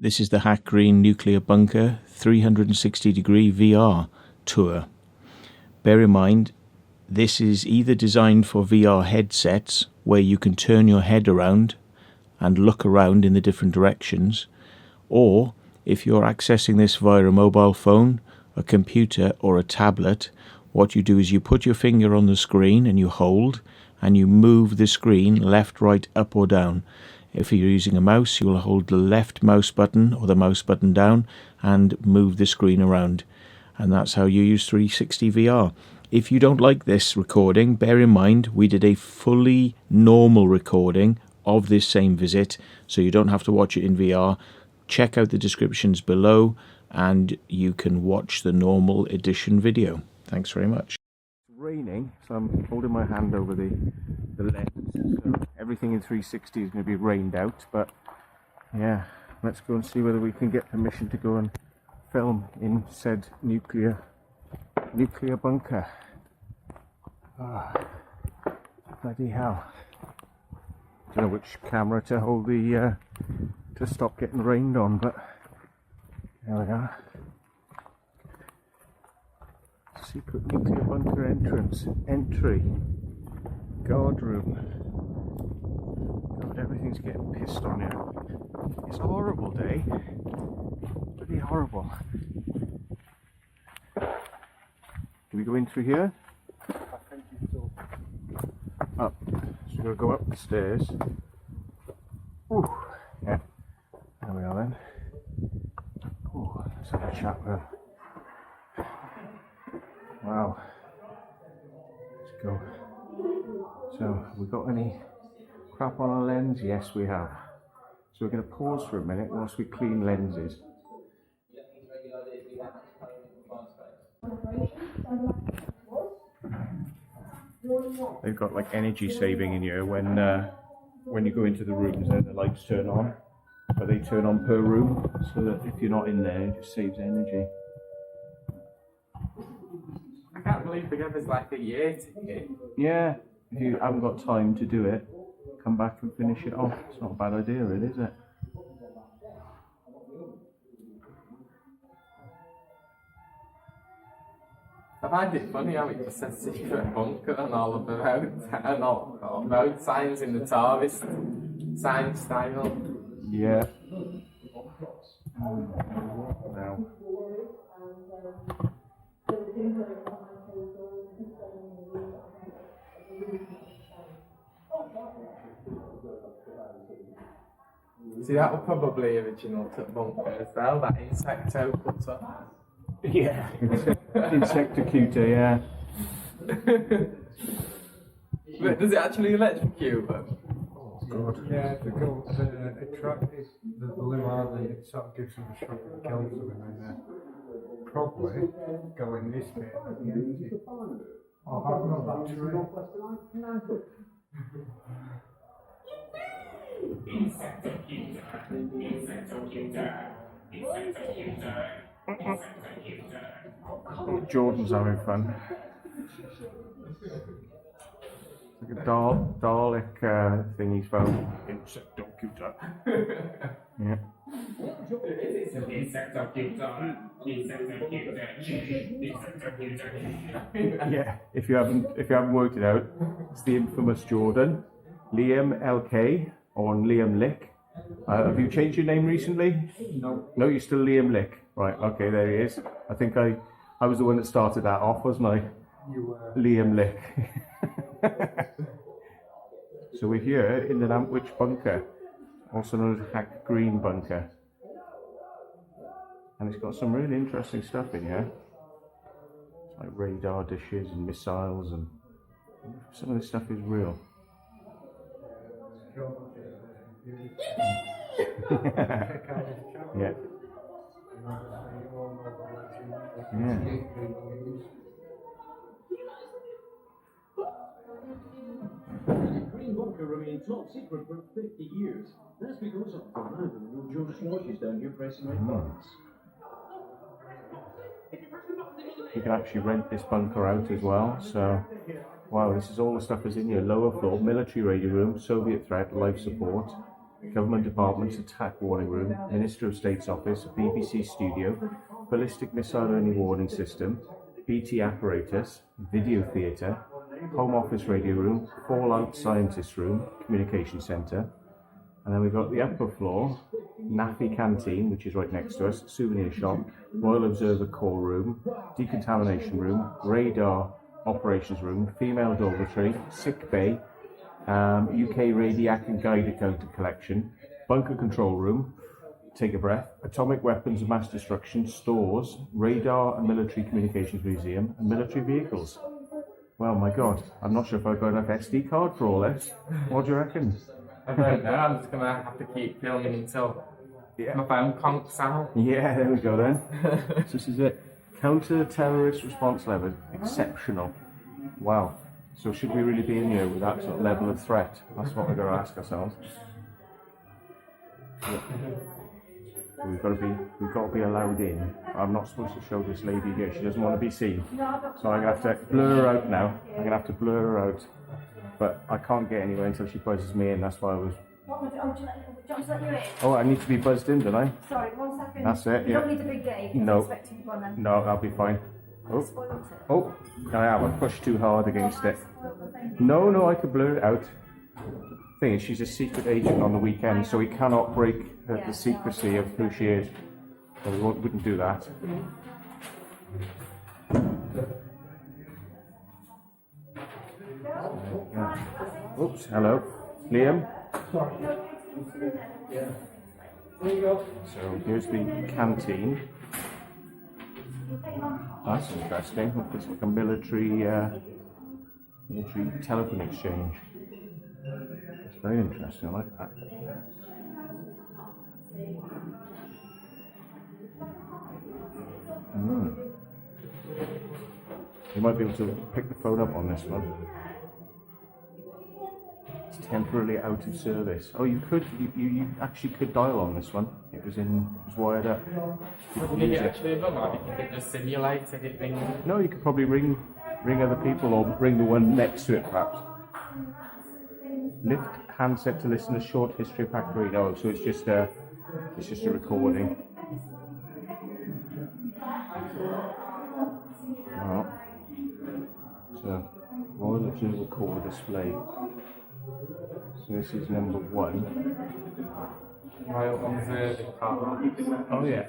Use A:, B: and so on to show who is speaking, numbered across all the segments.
A: This is the Hack Green Nuclear Bunker 360-degree VR tour. Bear in mind, this is either designed for VR headsets where you can turn your head around and look around in the different directions, or if you're accessing this via a mobile phone, a computer or a tablet, what you do is you put your finger on the screen and you hold and you move the screen left, right, up or down. If you're using a mouse, you'll hold the left mouse button or the mouse button down and move the screen around. And that's how you use 360 VR. If you don't like this recording, bear in mind we did a fully normal recording of this same visit, so you don't have to watch it in VR. Check out the descriptions below and you can watch the normal edition video. Thanks very much. It's raining, so I'm holding my hand over the lens. So everything in 360 is going to be rained out, but yeah, let's go and see whether we can get permission to go and film in said nuclear bunker. Bloody hell. Don't know which camera to hold the to stop getting rained on, but there we are. Secret nuclear bunker entrance, entry, guard room. God, everything's getting pissed on here. It's a horrible day. Pretty horrible. Do we go in through here?
B: I think it's
A: Up. So we're going to go up the stairs. Ooh. Yeah. There we are then. Ooh, let's have a chat room. Wow. Let's go. So, have we got any crap on our lens? Yes, we have. So we're going to pause for a minute whilst we clean lenses. They've got like energy saving in here when you go into the rooms, then the lights turn on, but they turn on per room, so that if you're not in there, it just saves energy.
C: I can't believe they gave us like a year ticket.
A: Yeah, if you haven't got time to do it, come back and finish it off. It's not a bad idea, really, is it?
C: I find it funny how it just says secret bunker and all of the roads and all road signs in the tourist sign style.
A: Yeah. Now.
C: See, that was probably original to bunker as well, that insecto cutter.
A: Yeah, insectocutor, yeah.
C: But does it actually electrocute them?
B: Oh god. Yeah, the gold, the truck is the blue army, it sort of gives them a shock and kills them, and then probably go in this bit at the end. Oh, I've got that tree.
A: Jordan's having fun. It's like a Dalek thing he's found. Insectocutor. Yeah. Yeah. If you haven't worked it out, it's the infamous Jordan, Liam LK or Liam Lick. Have you changed your name recently?
B: No.
A: No, you're still Liam Lick. Right, okay, there he is. I think I was the one that started that off, wasn't I?
B: You were.
A: Liam Lick. So we're here in the Lampwich bunker, also known as Hack Green bunker. And it's got some really interesting stuff in here. It's like radar dishes and missiles, and some of this stuff is real. Yeah. Yeah.
D: Green bunker remained top secret for 50 years. That's because of the man who just watches down here pressing red buttons.
A: You can actually rent this bunker out as well, so wow, this is all the stuff that's in here. Lower floor, military radio room, Soviet threat, life support, Government Departments Attack Warning Room, Minister of State's Office, BBC Studio, Ballistic Missile Early Warning System, BT Apparatus, Video Theatre, Home Office Radio Room, Fallout Scientist Room, Communication Centre, and then we've got the upper floor, NAFI Canteen, which is right next to us, Souvenir Shop, Royal Observer Corps Room, Decontamination Room, Radar Operations Room, Female Dormitory, Sick Bay, UK Radiac and Guided Collection, Bunker Control Room, take a breath, Atomic Weapons of Mass Destruction, Stores, Radar and Military Communications Museum, and Military Vehicles. Well, my God, I'm not sure if I've got enough SD card for all this. What do you reckon?
C: I don't know, I'm just gonna have to keep filming until my phone conks out.
A: Yeah, there we go then. So this is it. Counter-terrorist response level, exceptional. Wow. So should we really be in here with that sort of level of threat? That's what we're going to ask ourselves. Yeah. So we've got to be allowed in. I'm not supposed to show this lady here. She doesn't want to be seen. So I'm going to have to blur her out now. I'm going to have to blur her out. But I can't get anywhere until she buzzes me in. That's why I was... Oh, I need to be buzzed in, don't I?
E: Sorry, 1 second.
A: That's it,
E: You
A: yeah.
E: don't need a big gate.
A: No.
E: Then.
A: No, that'll be fine. Oh, I have. I pushed too hard against it. No, I could blur it out. Thing is, she's a secret agent on the weekend, so we cannot break the secrecy of who she is. So we wouldn't do that. Oops, hello. Liam? So here's the canteen. That's interesting. It's like a military telephone exchange. It's very interesting. I like that. You might be able to pick the phone up on this one. It's temporarily out of service. Oh, you could. You actually could dial on this one. It was wired up.
C: Did you actually run on it? It just simulated it ringing?
A: No, you could probably ring other people or ring the one next to it, perhaps. Lift handset to listen to short history of Hack Green. Oh, so it's just a recording. Oh. So, Royal Observer Corps display. So this is number 1.
C: Royal Observer Corps.
A: Oh yeah.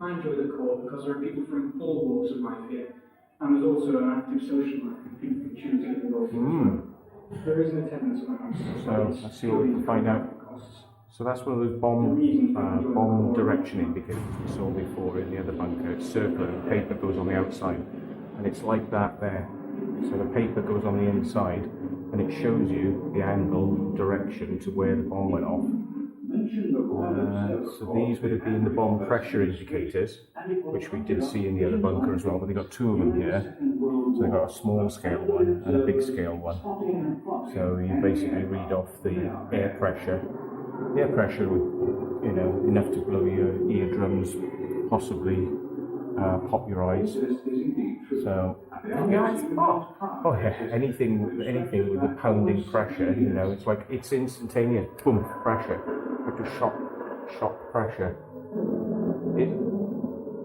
F: I enjoy the Corps because there are people from all walks of life here, and there's also an active social life and people can choose to get involved in. There is an attendance allowance.
A: So let's see what we can find out. So that's one of those bomb direction indicators we saw before in the other bunker. It's circular, the paper goes on the outside, and it's like that there. So the paper goes on the inside, and it shows you the angle, direction to where the bomb went off. So these would have been the bomb pressure indicators, which we did see in the other bunker as well, but they got 2 of them here. So they've got a small scale one and a big scale one. So you basically read off the air pressure. The air pressure would, enough to blow your eardrums, possibly pop your eyes. So,
C: Your eyes pop?
A: oh yeah, anything with a pounding pressure, it's instantaneous, boom, pressure, like a shock pressure.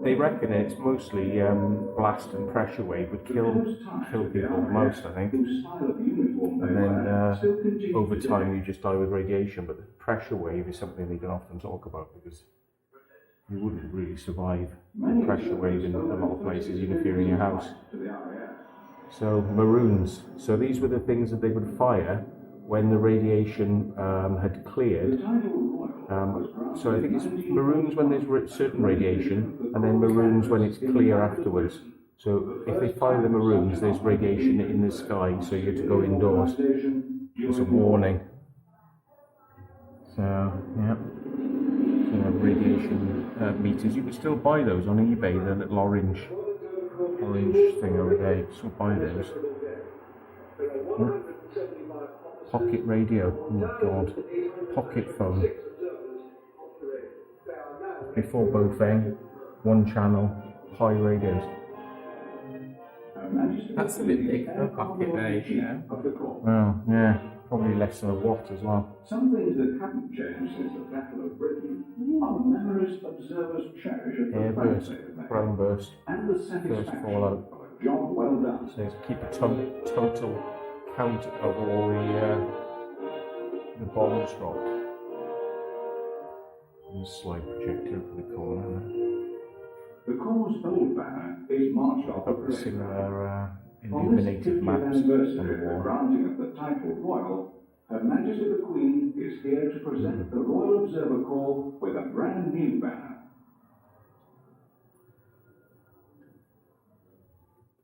A: They reckon it's mostly blast and pressure wave would kill people most, I think. And then over time you just die with radiation, but the pressure wave is something they don't often talk about because you wouldn't really survive a pressure wave in a lot of places, even if you're in your house. So maroons. So these were the things that they would fire when the radiation had cleared. So I think it's maroons when there's certain radiation, and then maroons when it's clear afterwards. So if they fire the maroons, there's radiation in the sky, so you have to go indoors. It's a warning. So, yeah. So radiation meters. You can still buy those on eBay, the little orange thing over there. You can still buy those. Yeah. Pocket radio. Oh God. Pocket phone. Before Bofeng, 1 channel, high radios.
C: That's a bit big for a pocket radio.
A: Well, yeah. Probably less than a watt as well.
D: Some things that haven't changed since the Battle of Britain are the memories observers cherish of the
A: Airburst, ground burst,
D: and the
A: first
D: satisfaction
A: fallout.
D: of a job well done.
A: So keep a total count of all the bombs dropped. And slide projector up in the corner.
D: The Corps' old banner is marched off
A: Got
D: the
A: the
D: parade
A: similar
D: On this
A: illuminated
D: 50th
A: maps on the
D: anniversary of the
A: wall.
D: granting of the title Royal, Her Majesty the Queen is here to present the Royal Observer Corps with a brand new banner.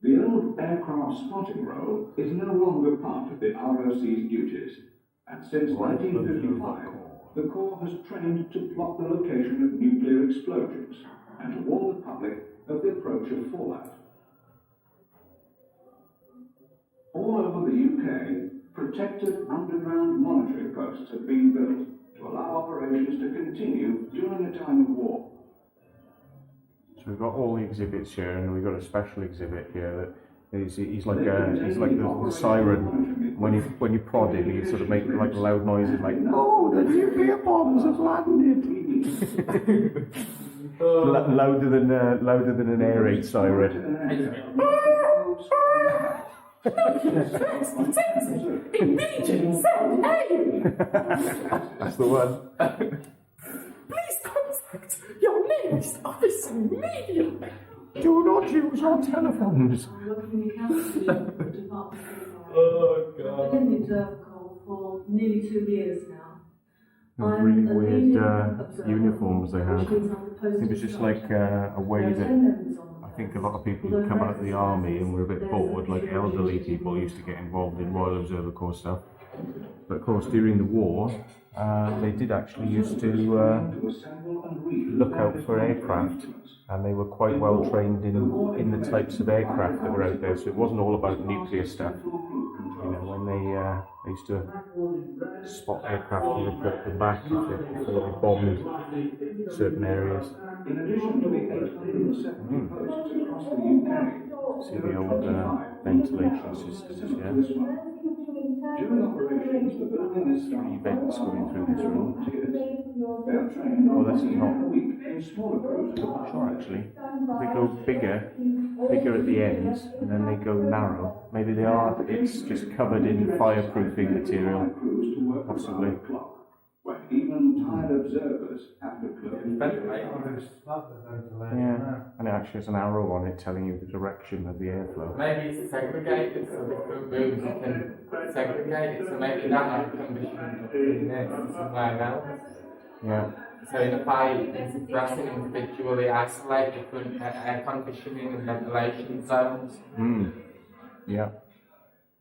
D: The old aircraft spotting role is no longer part of the ROC's duties, and since 1955, the Corps has trained to plot the location of nuclear explosions and to warn the public of the approach of fallout. All over the UK, protected underground monitoring posts have been built to allow operations to continue during a time of war.
A: So we've got all the exhibits here, and we've got a special exhibit here that he's like the siren. When you prod him, he sort of make like loud noises like, "Oh, the nuclear bombs have landed!" louder than an air raid siren.
E: Immediately send aid!
A: That's the one.
E: Please contact your nearest officer immediately!
A: Do not use your telephones.
C: Oh
G: I've
C: god.
G: been in the Observer Corps for nearly 2 years now.
A: Really weird uniforms they had. It was just like a way that I think a lot of people who come out of the army and were a bit bored, like elderly people, used to get involved in Royal Observer Corps stuff. But of course, during the war, they did actually used to look out for aircraft, and they were quite well trained in the types of aircraft that were out there. So it wasn't all about nuclear stuff. You know, when they used to spot aircraft and report them back if they bombed certain areas.
D: In addition to the 870 posts across the UK,
A: See the old ventilation systems, yeah.
D: during operations, the building is
A: Three vents going through this room.
D: They are trained
A: Oh, this is not.
D: a week in smaller crews.
A: I'm not sure actually. They go bigger at the ends, and then they go narrow. Maybe they are. It's just covered in fireproofing material,
D: Crews to work
A: possibly.
D: around the clock, when even tired observers have to close.
A: Yeah, and it actually has an arrow on it telling you the direction of the airflow.
C: Maybe it's segregated so different rooms you can segregate it, so maybe that air conditioning in there somewhere else.
A: Yeah.
C: So in a fight, it's addressing individually isolate different air conditioning and ventilation zones.
A: Yeah.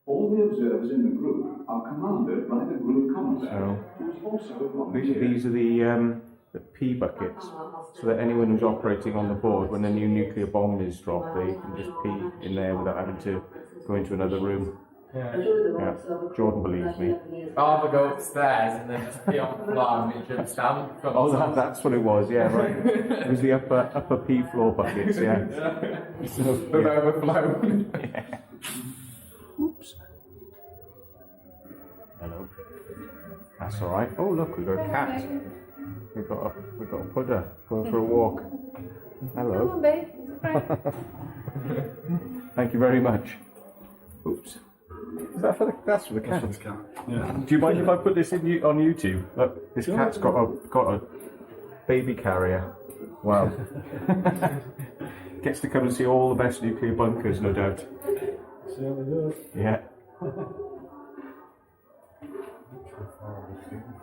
D: All the observers in the group are commanded by the group commander,
A: So
D: who is also a volunteer.
A: these are the pee buckets, so that anyone who's operating on the board, when a new nuclear bomb is dropped, they can just pee in there without having to go into another room.
C: Yeah.
A: Yeah. Jordan believes me.
C: Or they go upstairs and then just pee on the floor and it jumps down from
A: Oh, that's what it was. Yeah, right. It was the upper pee floor buckets. Yeah. So,
C: they've
A: yeah.
C: overflown.
A: Yeah. Oops. Hello. That's all right. Oh, look, we've got a cat. We've got a pudder going for a walk. Hello.
E: Come on, babe. It's okay.
A: Thank you very much. Oops. Is that for that's for the cat?
H: That's for the cat. Yeah.
A: Do you mind if I put this on YouTube? Look, this cat's got a baby carrier. Wow. Gets to come and see all the best nuclear bunkers, no doubt.
H: Certainly does.
A: Yeah.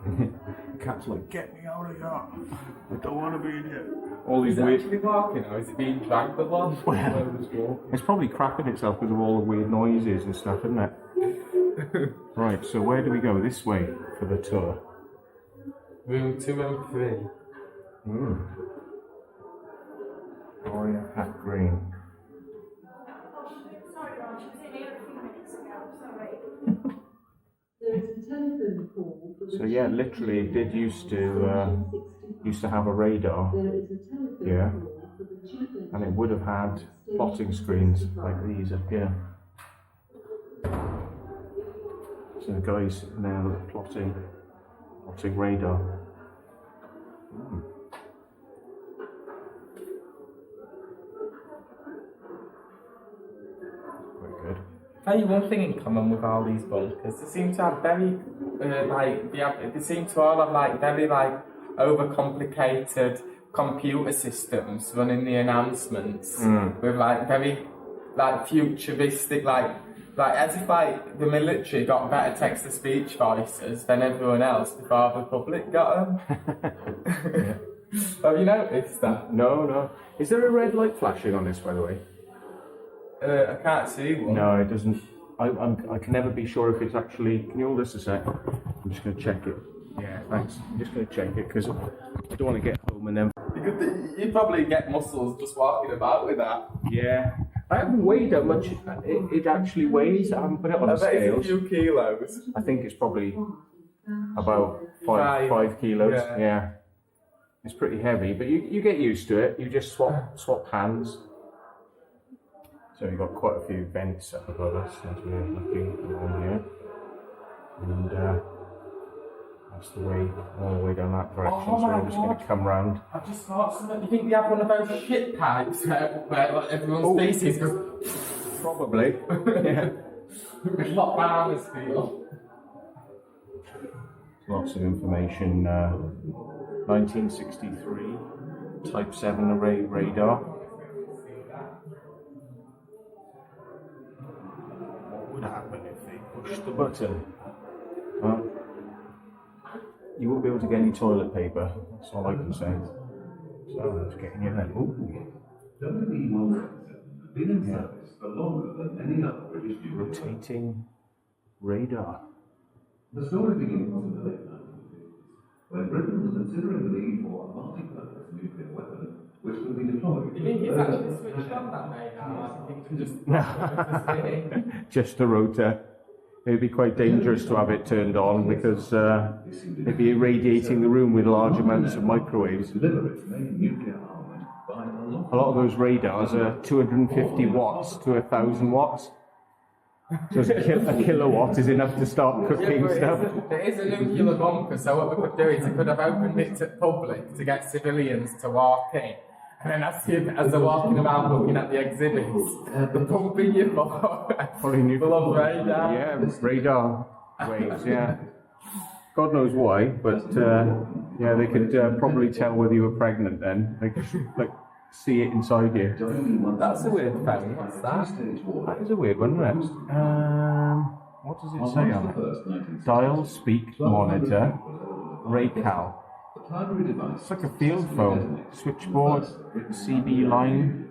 A: The cat's like, get me out of here. I don't want to be in here. All these
C: Is it
A: weird.
C: actually walking or is it being dragged along?
A: It's probably crapping itself because of all the weird noises and stuff, isn't it? Right, so where do we go? This way for the tour.
C: Room 2 and 3.
A: RAF Hack Green.
I: Sorry, Raj, she was in here a few minutes ago, sorry.
G: There is a telephone call for the
A: So yeah, literally, it did used to have a radar.
G: There is a telephone
A: Yeah.
G: call for the chief
A: And it would have had plotting screens like these up here. So the guys now plotting radar. Very good.
C: Tell you one thing in common with all these bunkers, they seem to have very, they seem to all have like very like overcomplicated computer systems running the announcements with like very like futuristic like as if like the military got better text-to-speech voices than everyone else before the public got them. Have you noticed that?
A: No. Is there a red light flashing on this, by the way?
C: I can't see one.
A: No, it doesn't. I can never be sure if it's actually. Can you hold this a sec? I'm just going to check it. Yeah, thanks. I'm just going to check it because I don't want to get home and then.
C: You'd probably get muscles just walking about with that.
A: Yeah. I haven't weighed how much it actually weighs. I haven't put it on the scales.
C: It's a few kilos.
A: I think it's probably about five kilos. Yeah. It's pretty heavy, but you get used to it. You just swap hands. So we've got quite a few vents up above us as we're looking along here. And that's the way, all the way down that direction. So we're just going to come round.
C: I just thought something. You think they have one of those shit pipes where like, everyone's faces goes.
A: Probably. Yeah.
C: With what bananas feel.
A: Lots of information. 1963 Type 7 array radar. What would happen if they pushed the button? Well, you won't be able to get any toilet paper. That's all I can say. So let's get in your head. Rotating radar.
J: The story begins in the late 1950s, when Britain was considering the need for a multi-purpose nuclear weapon which could be deployed.
C: You think it's actually switched on that way now? I think you
A: just the rotor. It'd be quite dangerous to have it turned on because it'd be irradiating the room with large amounts of microwaves. A lot of those radars are 250 watts to 1,000 watts. So a kilowatt is enough to start cooking stuff.
C: There is a nuclear bunker, so what we could do is we could have opened it to public to get civilians to walk in. And then as they're walking around looking at the exhibits, they're pumping you full of radar.
A: Yeah, radar waves, yeah. God knows why, but yeah, they could probably tell whether you were pregnant then. They could see it inside you.
C: That's a weird thing. What's that?
A: That is a weird one, isn't it? What does it say on it? Dial, speak, monitor, Raycal. It's like a field phone, switchboard, CB line.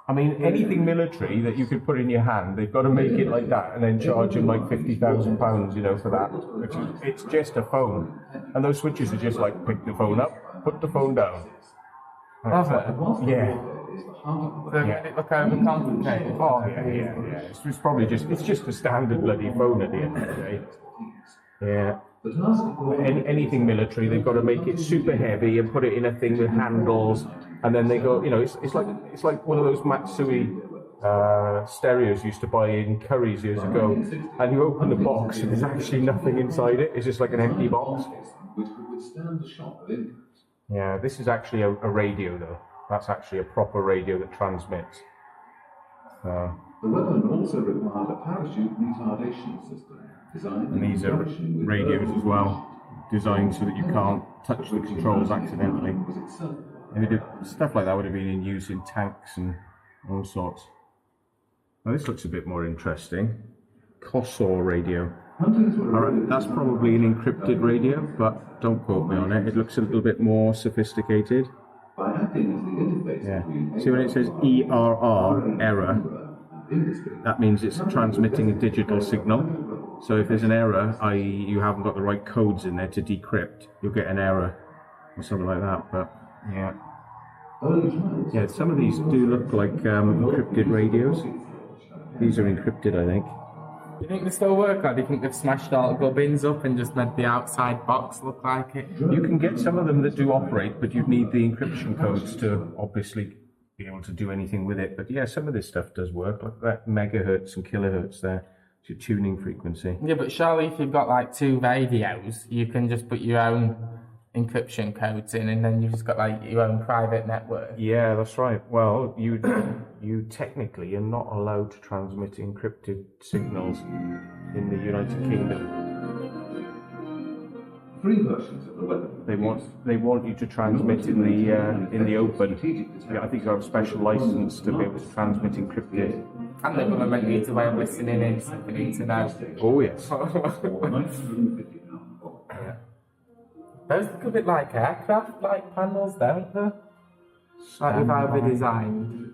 A: I mean, anything military that you could put in your hand, they've got to make it like that and then charge them like £50,000, you know, for that. It's just a phone. And those switches are just like, pick the phone up, put the phone down. Yeah.
C: They're going to look overcomplicated.
A: Oh, yeah. It's probably just a standard bloody phone at the end of the day. Yeah. Anything military, they've got to make it super heavy and put it in a thing with handles, and then they go, you know, it's like one of those Matsui stereos you used to buy in Curry's years ago, and you open the box and there's actually nothing inside it. It's just like an empty box. Yeah, this is actually a radio though. That's actually a proper radio that transmits.
J: The weapon also required a parachute retardation system.
A: And these are radios as well, designed so that you can't touch the controls accidentally. Stuff like that would have been in use in tanks and all sorts. Now this looks a bit more interesting. COSOR radio. Alright, that's probably an encrypted radio, but don't quote me on it. It looks a little bit more sophisticated. Yeah. See when it says ERR, error, that means it's transmitting a digital signal. So if there's an error, i.e. you haven't got the right codes in there to decrypt, you'll get an error or something like that. But yeah, some of these do look like encrypted radios. These are encrypted, I think.
C: Do you think they still work, or do you think they've smashed all the gubbins up and just made the outside box look like it?
A: You can get some of them that do operate, but you'd need the encryption codes to obviously be able to do anything with it. But yeah, some of this stuff does work, like that megahertz and kilohertz there. It's your tuning frequency.
C: Yeah, but surely if you've got like two radios, you can just put your own encryption codes in, and then you've just got like your own private network.
A: Yeah, that's right. Well, you technically are not allowed to transmit encrypted signals in the United Kingdom.
J: 3 versions of the weapon.
A: They want you to transmit in the open. Yeah, I think you have a special license to be able to transmit encrypted.
C: And the government needs a way of listening in, so they need to know.
A: Oh yes.
C: Yeah. Those look a bit like aircraft, like panels, don't they? Like with how they're designed.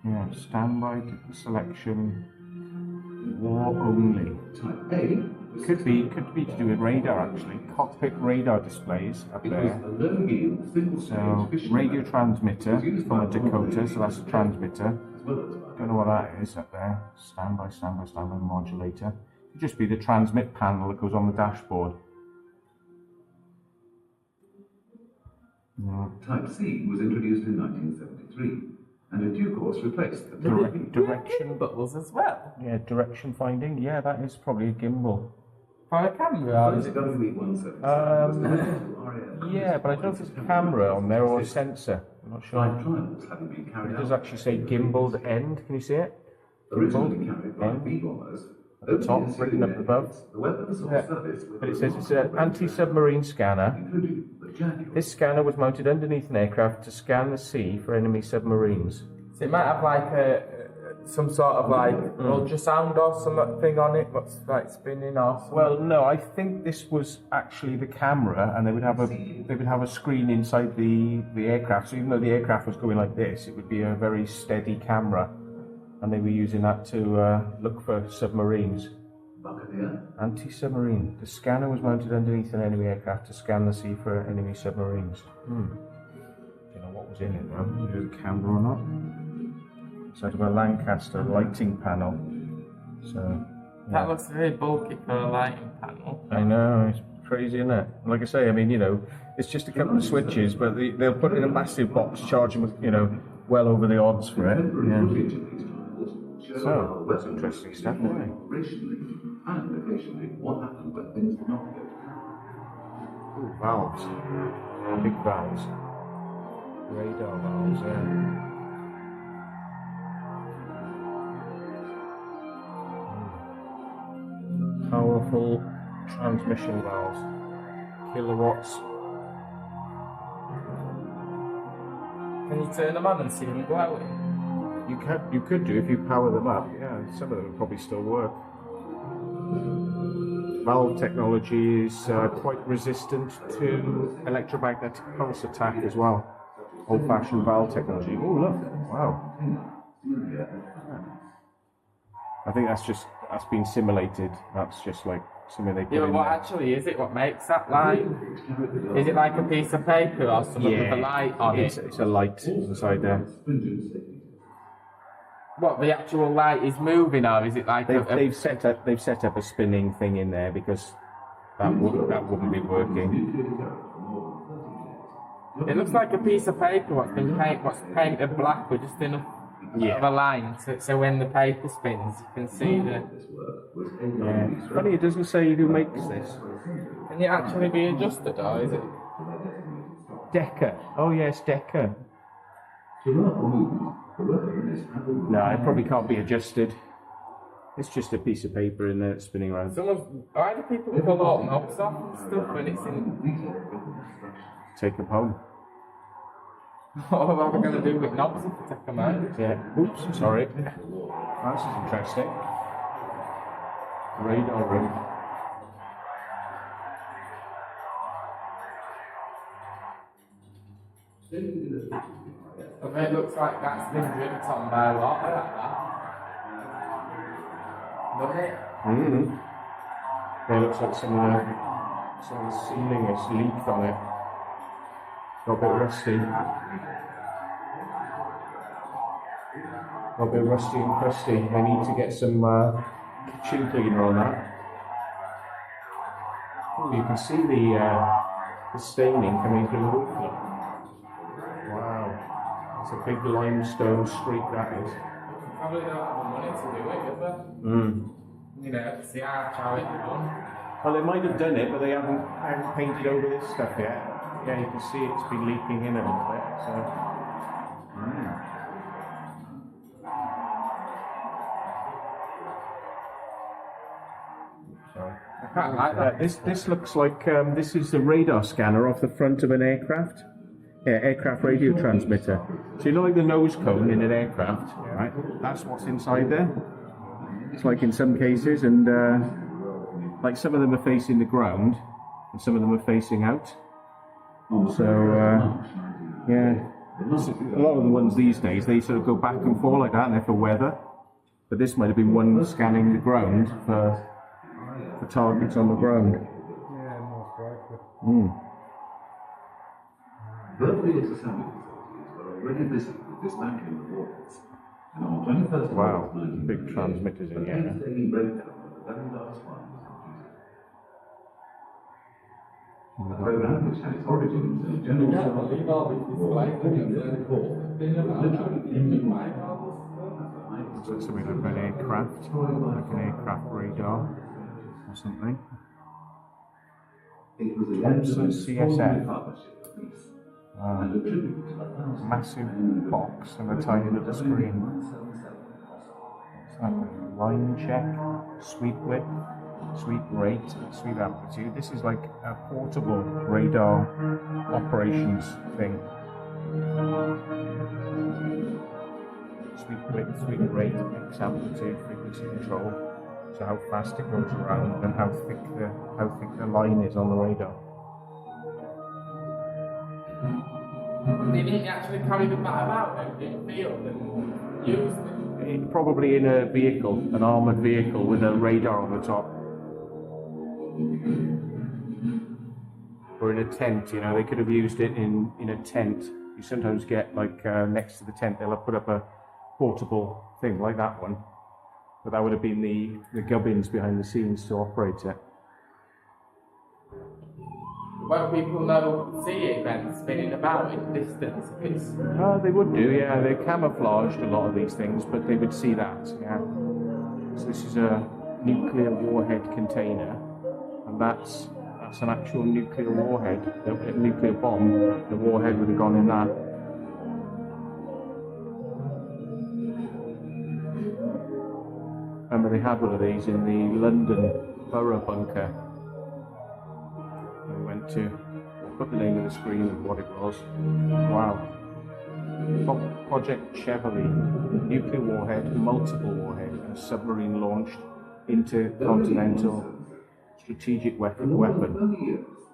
A: Yeah, standby selection, war only.
J: Type A.
A: Could be to do with radar actually. Cockpit radar displays up there. So radio transmitter from a decoder, so that's a transmitter. Don't know what that is up there. Standby modulator. Could just be the transmit panel that goes on the dashboard. Yeah.
J: Type C was introduced in 1973 and in due course replaced the
C: Direction buttons as well.
A: Yeah, direction finding. Yeah, that is probably a gimbal.
C: For a camera, or is it?
A: Yeah, but I don't know if it's a camera on there or a sensor. I'm not sure. It does actually say gimbaled end. Can you see it?
J: Originally carried by B-bombers.
A: At the top, written up above. Yeah. But it says it's an anti-submarine scanner. This scanner was mounted underneath an aircraft to scan the sea for enemy submarines.
C: So it might have like some sort of like ultrasound or something on it, what's like spinning or something.
A: Well, no, I think this was actually the camera, and they would have a screen inside the aircraft. So even though the aircraft was going like this, it would be a very steady camera, and they were using that to look for submarines. Anti-submarine. The scanner was mounted underneath an enemy aircraft to scan the sea for enemy submarines. Don't know what was in it though. Is it a camera or not? Sort of a Lancaster lighting panel. So
C: that looks very bulky for a lighting panel.
A: I know, it's crazy, isn't it? Like I say, I mean, you know, it's just a couple of switches, but they'll put it in a massive box, charge them with, you know, well over the odds for it. Yeah. So that's interesting stuff, isn't it?
J: And occasionally, what happened when things did not go?
A: Ooh, valves. Big valves. Radar valves, yeah. Powerful transmission valves. Kilowatts.
C: Can you turn them on and see them glowing?
A: You could do if you power them up, yeah. Some of them would probably still work. Valve technology is quite resistant to electromagnetic pulse attack as well. Old-fashioned valve technology. Oh look! Wow. I think that's been simulated. That's just like something they put in.
C: Yeah, but what actually is it? What makes that light? Is it like a piece of paper or something with a light on it?
A: It's a light inside there.
C: What, the actual light is moving, or is it like
A: they've set up a spinning thing in there because that wouldn't be working.
C: It looks like a piece of paper what's painted black with just enough of a line so when the paper spins you can see the.
A: Yeah. It's funny, it doesn't say who makes this.
C: Can it actually be adjusted, or is it?
A: Decca. Oh yes, Decca. No, it probably can't be adjusted. It's just a piece of paper in there that's spinning around.
C: Why do people pull all knobs off and stuff when it's in?
A: Take them home.
C: What are we going to do with knobs if we take them out?
A: Yeah. Oops, sorry. This is interesting. Radar room.
C: It looks like that's been driven on by a lot like that. Doesn't it?
A: Yeah, it looks like some of the ceiling is leaked on it. Got a bit rusty. Got a bit rusty and crusty. They need to get some kitchen cleaner on that. Oh, you can see the staining coming through the roof. Wow. It's a big limestone streak, that is.
C: Probably don't have the money to do it, do they? you know, see how it done.
A: Well, they might have done it, but they haven't painted over this stuff yet. Yeah, you can see it's been leaking in a little bit. So. Sorry.
C: I quite like that.
A: This looks like this is the radar scanner off the front of an aircraft. Aircraft radio transmitter. So you know, like the nose cone in an aircraft, right? That's what's inside there. It's like in some cases, and like some of them are facing the ground, and some of them are facing out. So yeah, a lot of the ones these days they sort of go back and forth like that, and they're for weather. But this might have been one scanning the ground for targets on the ground.
B: Yeah, most likely.
J: Berkeley assembly facilities were already busy with dismantling the warheads, and on 21st
A: Wow,
J: August 1958,
A: big transmitters in here.
J: a painstaking breakdown of the very last one was completed. The program, which had its origins in a general survival war,
A: So something like an aircraft, like an aircraft radar or something.
J: it was a
A: Thompson CSF.
J: partnership of peace.
A: Wow.
J: And a tribute to the thousands
A: Massive box and a tiny little screen. It's like a line check, sweep width, sweep rate, sweep amplitude. This is like a portable radar operations thing. Sweep width, sweep rate, X amplitude, frequency control. So how fast it goes around and how thick the line is on the radar.
C: Did he actually carry the bat about in the field and use it?
A: Probably in a vehicle, an armoured vehicle with a radar on the top. Or in a tent, you know, they could have used it in a tent. You sometimes get, like, next to the tent, they'll have put up a portable thing like that one. But that would have been the gubbins behind the scenes to operate it.
C: Won't people see it then spinning about in distance?
A: They would do, yeah. They're camouflaged, a lot of these things, but they would see that, yeah. So this is a nuclear warhead container, and that's an actual nuclear warhead, a nuclear bomb. The warhead would have gone in that. Remember, they had one of these in the London Borough bunker. We went to put the name of the screen of what it was. Wow. Project Chevrolet, nuclear warhead, multiple warhead, and a submarine launched intercontinental strategic weapon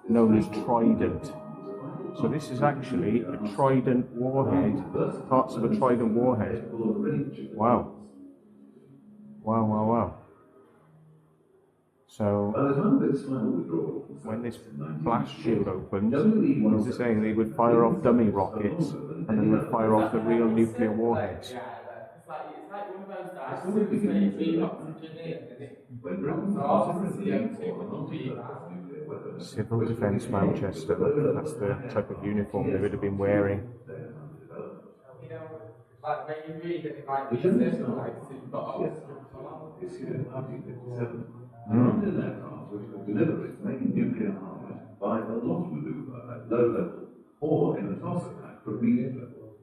A: known as Trident. So this is actually a Trident warhead, parts of a Trident warhead. Wow. Wow, wow, wow. So, when this blast shield opens, as I was saying, they would fire off dummy rockets, and they would fire off the real nuclear warheads.
C: It's like one of those that
A: Civil Defence Manchester, that's the type of uniform they would have been wearing.
C: Like when you read it, like
J: Which is this London aircraft which could deliver its main nuclear armament by a launch maneuver at low level or in a toss attack from medium level.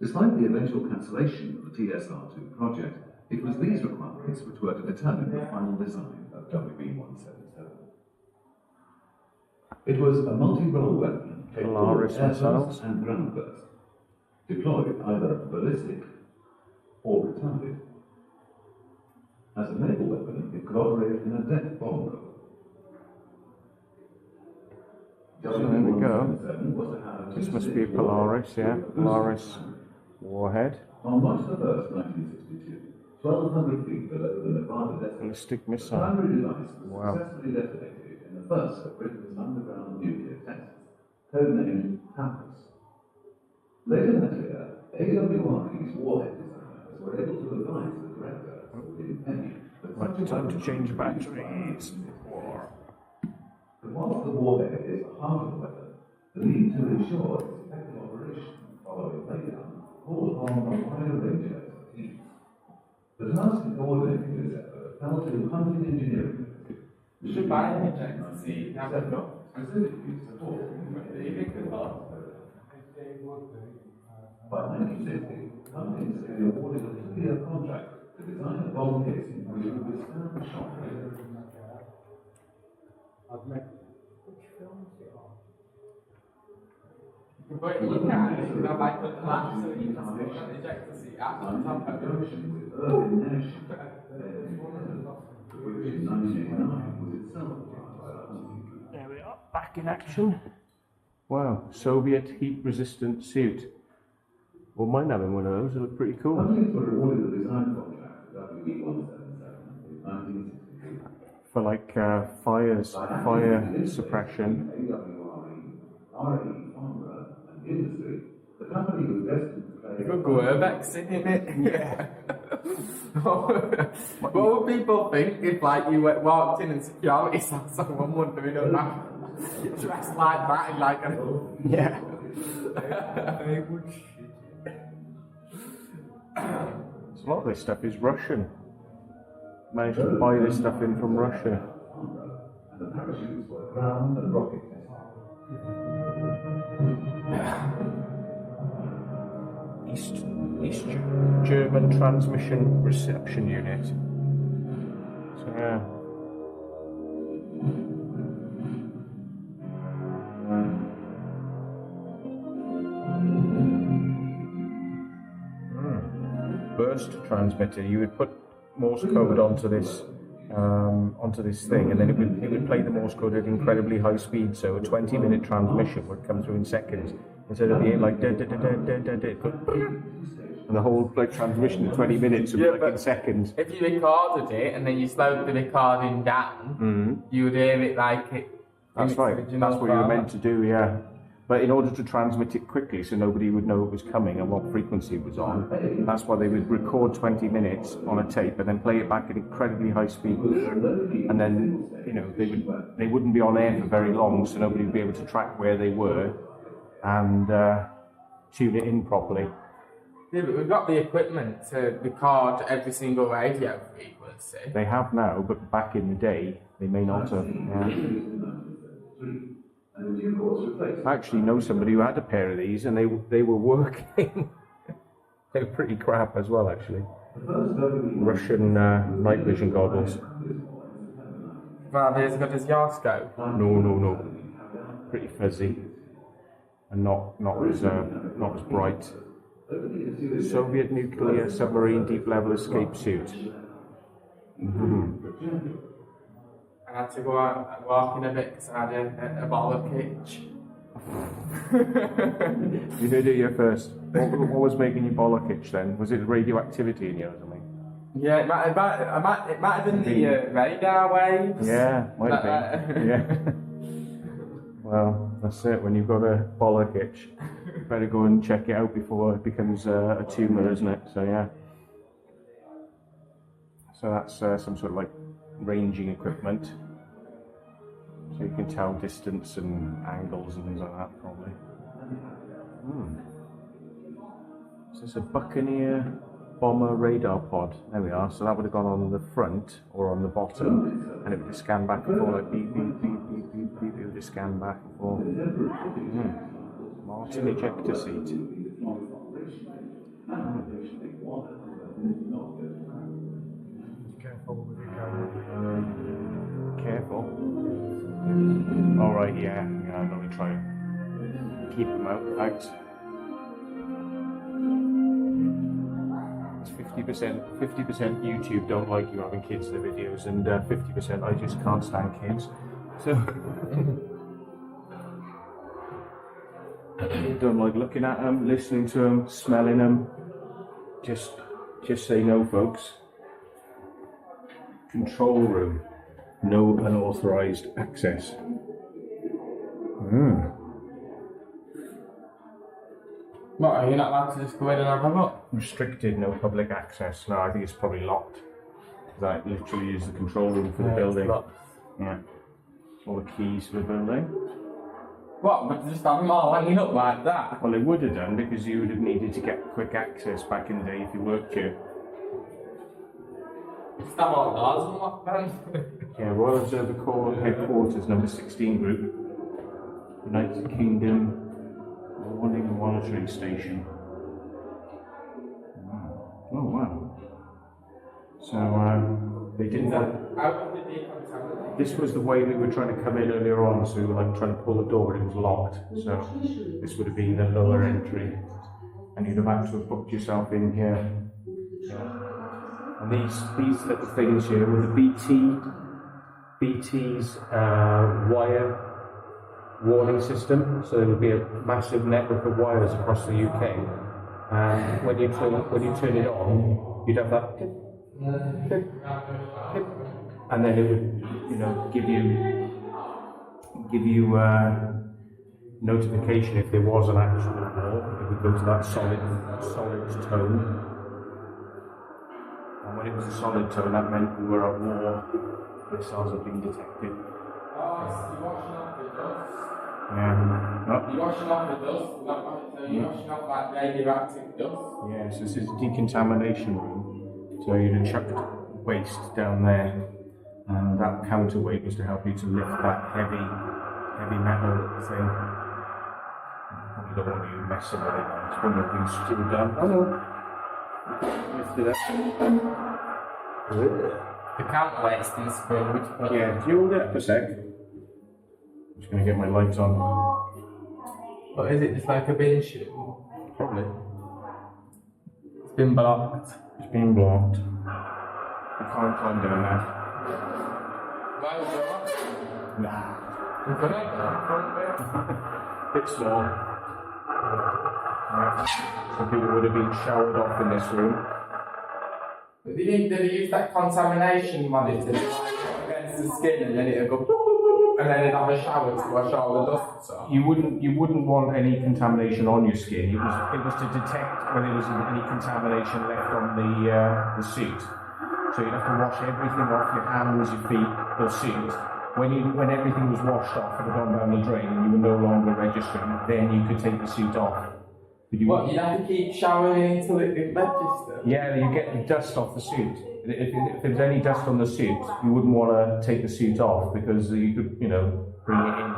J: Despite the eventual cancellation of the TSR-2 project, it was these requirements which were to determine the final design of WB-177. It was a multi-role weapon capable of air burst and ground burst, deployed either ballistic or retarded. As a naval weapon, it could operate in a depth bomb mode.
A: So there we go. This must be a Polaris, yeah. Polaris warhead.
J: On March 1st, 1962, 1,200 feet below the Nevada desert,
A: Ballistic
J: the
A: missile.
J: primary device was
A: Wow.
J: successfully detonated in the first of Britain's underground nuclear tests, codenamed Pampers. Later that year, AWRE's warhead designers were able to advise the director, William Penny, that
A: Right, time to change batteries.
J: But whilst the warhead is the heart of the weapon, the need to ensure its effective operation following laydown called upon a wider range of expertise. The task of coordinating this effort held in hunting engineering.
C: You should buy an ejector seat. Have a look.
J: Specifically support by 1960, companies had been awarded a 2-year contract to design a bomb casing which would withstand the shock wave.
C: But you can, you know, like put the latch so that you can stick an ejector seat at the top of it.
J: With urban airship, which in 1989 was itself defined by the hunting.
A: There we are, back in action. Wow, Soviet heat-resistant suit. Well, mine having one of those, they look pretty cool.
J: Companies were awarded the design contract for WE-177 in 1963.
A: For like fire suppression.
J: Industry, the company was destined to play.
C: You could go urbex in it. Yeah. What would people think if, like, you walked in and security saw someone wondering about dressed like that in like a.
A: Yeah. So a lot of this stuff is Russian. Managed to buy this stuff in from Russia.
J: And the parachutes were ground and rocket tested.
A: East German transmission reception unit. So yeah. Burst transmitter. You would put Morse code onto this thing, and then it would play the Morse code at incredibly high speed. So a 20-minute transmission would come through in seconds instead of being like and the whole like transmission in 20 minutes would be like in seconds.
C: If you recorded it and then you slowed the recording down, you would hear it like it.
A: That's right. That's what you were meant to do. Yeah. But in order to transmit it quickly so nobody would know it was coming and what frequency it was on, that's why they would record 20 minutes on a tape and then play it back at incredibly high speed. And then, you know, they wouldn't be on air for very long, so nobody would be able to track where they were and tune it in properly.
C: Yeah, but we've got the equipment to record every single radio frequency.
A: They have now, but back in the day, they may not have. Yeah. I actually know somebody who had a pair of these, and they were working. They were pretty crap as well, actually. Russian night vision goggles.
C: Well, they're as good as your scope.
A: No. Pretty fuzzy, and not as bright. Soviet nuclear submarine deep level escape suit.
C: I had to go out walking a bit because I had a bollock itch.
A: You heard it here first. What was making you bollock itch then? Was it radioactivity in you or something?
C: Yeah, it might have been the radar waves.
A: Yeah, might have been. Yeah. Well, that's it. When you've got a bollock itch, you better go and check it out before it becomes a tumour, isn't it? So yeah. So that's some sort of like ranging equipment, so you can tell distance and angles and things like that, probably. Is this a Buccaneer bomber radar pod? There we are. So that would have gone on the front or on the bottom, and it would have scanned back and forth like beep, beep, beep, beep, beep, beep. It would have scanned back and forth. Martin ejector seat. Careful. Alright, yeah, I'm going to try and keep them out. It's 50% YouTube don't like you having kids in the videos, and 50% I just can't stand kids. So don't like looking at them, listening to them, smelling them. Just say no, folks. Control room. No unauthorized access.
C: What, are you not allowed to just go in and have a look?
A: Restricted, no public access. No, I think it's probably locked. That literally is the control room for the building. Yeah. All the keys for the building.
C: What, but just have them all hanging up like that?
A: Well, it would have done, because you would have needed to get quick access back in the day if you worked here.
C: Just have all doors and lock them.
A: Yeah, Royal Observer Corps Headquarters, number 16 group. United Kingdom Warning and Monitoring Station. Wow. Oh, wow. So, they didn't
C: How did they decontaminate?
A: This was the way we were trying to come in earlier on, so we were like trying to pull the door, but it was locked. So, this would have been the lower entry. And you'd have had to have booked yourself in here. Yeah. And these little things here were the BT's wire warning system. So there would be a massive network of wires across the UK. And when you turn it on, you'd have that clip, clip, clip, and then it would, give you notification if there was an actual war. It would go to that solid tone. And when it was a solid tone, that meant we were at war. Missiles had been detected.
C: Oh, you're washing off the dust.
A: Yeah.
C: You're washing off the dust, you're washing off like radioactive dust.
A: Yeah, so this is a decontamination room. So you'd have chucked waste down there, and that counterweight was to help you to lift that heavy metal thing. You don't want you messing with it. It's one of the things screwed down. Oh no. Lift it up.
C: The counterweight's been screwed.
A: Yeah, can you hold it up a sec? I'm just going to get my lights on.
C: What is it, just like a bin chute?
A: Probably.
C: It's been blocked.
A: It's been blocked. I can't climb down there.
C: Why was that?
A: Nah.
C: You couldn't? Front
A: Bit small. Some people would have been showered off in this room.
C: But did they use that contamination monitor to against the skin and then it'll go boop, boop, boop, and then it'd have a shower to wash all the dust off?
A: You wouldn't want any contamination on your skin. It was to detect whether there was any contamination left on the suit. So you'd have to wash everything off your hands, your feet, your suit. When everything was washed off and had gone down the drain and you were no longer registering, then you could take the suit off.
C: You'd have to keep showering until it registered?
A: Yeah, you get the dust off the suit. If there's any dust on the suit, you wouldn't want to take the suit off because you could, bring it in.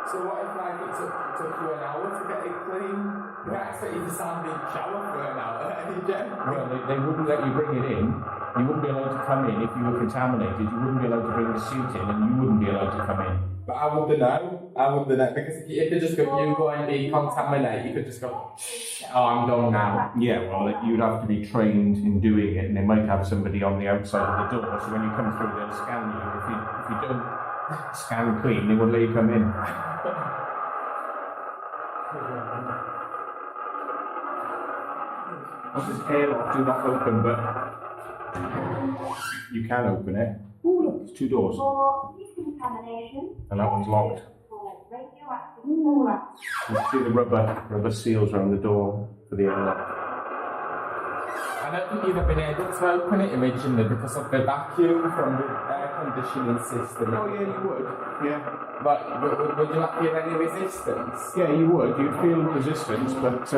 C: So what if it took you an hour to get it clean? You can't expect you to stand in the shower for an hour.
A: Well, they wouldn't let you bring it in. You wouldn't be allowed to come in if you were contaminated. You wouldn't be allowed to bring the suit in, and you wouldn't be allowed to come in.
C: But I wouldn't know. Because if you just go, you go and decontaminate, you could just go, oh, I'm done now.
A: Yeah, well, you'd have to be trained in doing it, and they might have somebody on the outside of the door, so when you come through, they'll scan you. If you don't scan clean, they won't let you come in. What's this airlock? Do not open, but you can open it. Ooh, look, it's two doors. And that one's locked. You can see the rubber seals around the door for the airlock.
C: I don't think you'd have been able to open it originally because of the vacuum from the air conditioning system.
A: Oh yeah, you would. Yeah.
C: But would you not feel any resistance?
A: Yeah, you would. You'd feel resistance, but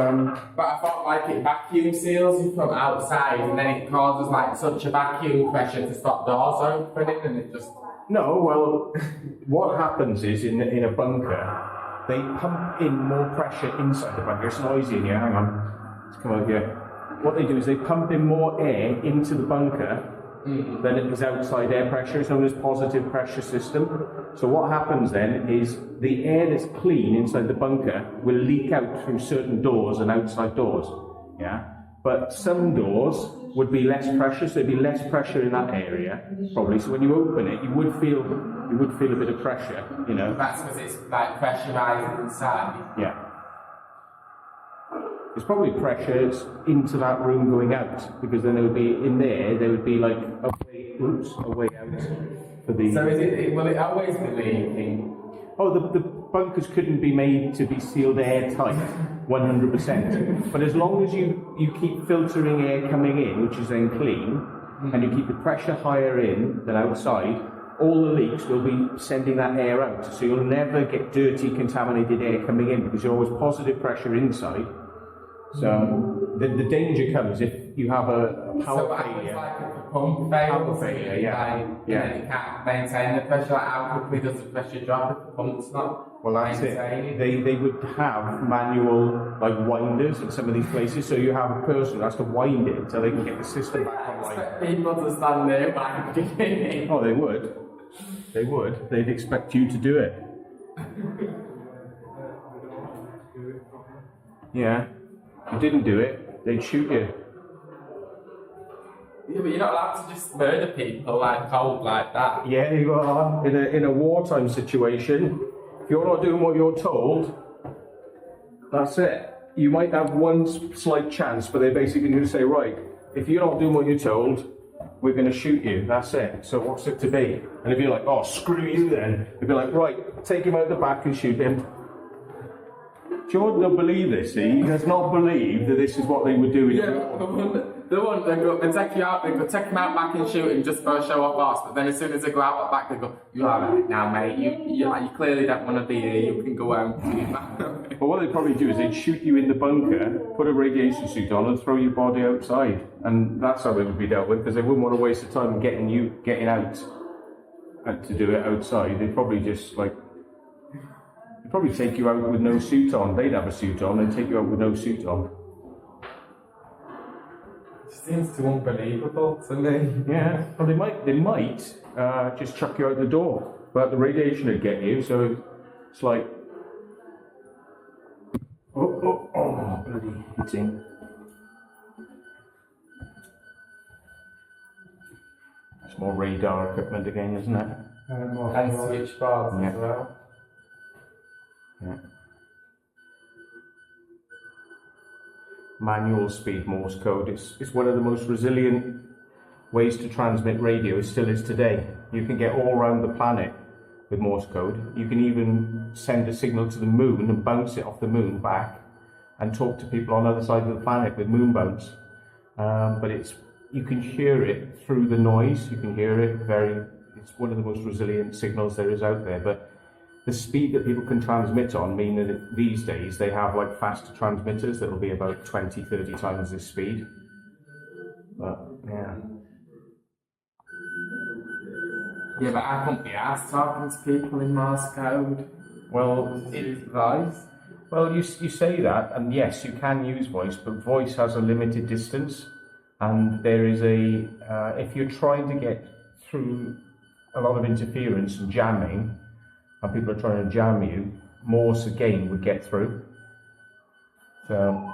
C: But I thought it vacuum seals you from outside and then it causes such a vacuum pressure to stop doors opening and it just...
A: No, well, what happens is in a bunker, they pump in more pressure inside the bunker. It's noisy in here, hang on. Let's come over here. What they do is they pump in more air into the bunker than it is outside air pressure. It's known as positive pressure system. So what happens then is the air that's clean inside the bunker will leak out through certain doors and outside doors. Yeah? But some doors would be less pressure, so there'd be less pressure in that area, probably. So when you open it, you would feel a bit of pressure,
C: That's because it's pressurised inside.
A: Yeah. There's probably pressure into that room going out, because then it would be in there would be like a way out for the...
C: So will it always be leaking?
A: Oh, the bunkers couldn't be made to be sealed airtight, 100%. But as long as you keep filtering air coming in, which is then clean, and you keep the pressure higher in than outside, all the leaks will be sending that air out. So you'll never get dirty, contaminated air coming in, because you're always positive pressure inside, So the danger comes if you have a
C: So
A: power
C: what happens
A: failure.
C: like if the pump fails?
A: Power failure, yeah.
C: Like,
A: Yeah.
C: And it can't maintain the pressure. Like, how quickly does the pressure drop if the pump's not
A: Well, that's it.
C: maintaining?
A: They would have manual like winders in some of these places, so you have a person who has to wind it until they can get the system back
C: I
A: online.
C: expect people to stand there wanking.
A: Oh, they would. They would. They'd expect you to do it. Yeah. If you didn't do it, they'd shoot you.
C: Yeah, but you're not allowed to just murder people like cold like that.
A: Yeah, you are. In a wartime situation, if you're not doing what you're told, that's it. You might have one slight chance, but they're basically going to say, right, if you're not doing what you're told, we're going to shoot you. That's it. So what's it to be? And if you're like, oh, screw you then, they'd be like, right, take him out the back and shoot him. Jordan don't believe this, he does not believe that this is what they would do in
C: Yeah, the one they take you out, they go take him out back and shoot him just for a show off us. But then as soon as they go out the back, they go, "You're alright now, mate. You clearly don't want to be here. You can go home."
A: But what they'd probably do is they'd shoot you in the bunker, put a radiation suit on, and throw your body outside, and that's how it would be dealt with, because they wouldn't want to waste the time getting out to do it outside. They'd probably just they'd probably take you out with no suit on. They'd have a suit on, they'd take you out with no suit on.
C: It seems too unbelievable to me.
A: Yeah, well they might just chuck you out the door, but the radiation would get you, so it's like, oh, bloody hitting. It's more radar equipment again, isn't it?
C: And switchboards
A: Yeah.
C: as well.
A: Yeah. Manual speed Morse code is one of the most resilient ways to transmit radio. It still is today. You can get all around the planet with Morse code. You can even send a signal to the moon and bounce it off the moon back and talk to people on the other side of the planet with moon bounce. But you can hear it through the noise. You can hear it it's one of the most resilient signals there is out there. But the speed that people can transmit on mean that these days they have faster transmitters that will be about 20, 30 times this speed. But yeah.
C: Yeah, but I couldn't be asked talking to people in Morse code.
A: Well,
C: It's voice.
A: well, you say that, and yes, you can use voice, but voice has a limited distance, and there is if you're trying to get through a lot of interference and jamming, and people are trying to jam you, Morse again would get through. So.